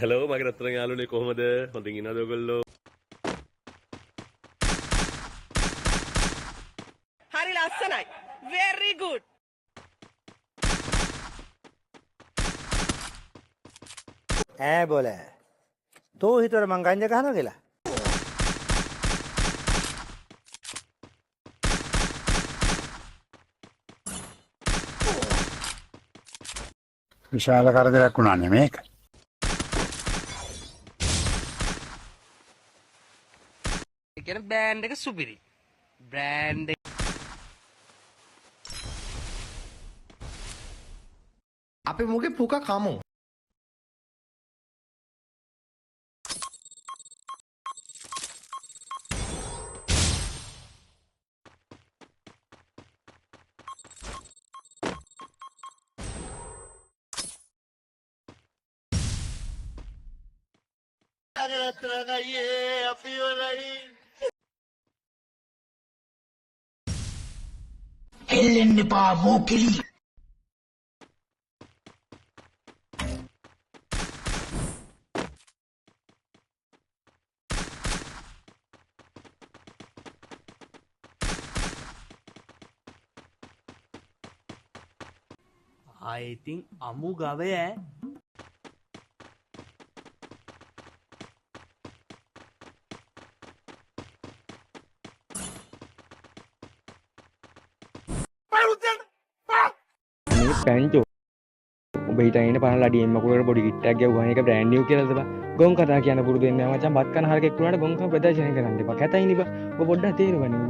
Hello මගේ රත්තරන් යාළුවනේ කොහමද? හොඳින් ඉන්නවද ඔයගොල්ලෝ? හරි ලස්සනයි. very good. बोले तो हितोर मं गंजा गहනවා කියලා විශාල කරදරයක් වුණානේ මේක. ඒ කියන්නේ බෑන්ඩ් එක සුපිරි. බ්‍රෑන්ඩ් එක අපි මුගේ පුක කමු. එල්ලෙන්න එපා මෝකෙලි. ඉතින් අමු ගවය පැන්චෝ උඹ හිටගෙන පහන ලඩියෙන් මකුලට පොඩි කිට්ටයක් ගැව්වා එක බ්‍රෑන්ඩ් නිව් කියලාද බා ගොන් කතා කියන පුරුදු වෙන්නේ මචං බත් කන හරකෙක් වුණාට ගොන් කම ප්‍රදර්ශනය කරන්න එපා කැතයිනි බා ඔබ පොඩ්ඩක් තේරුවනේ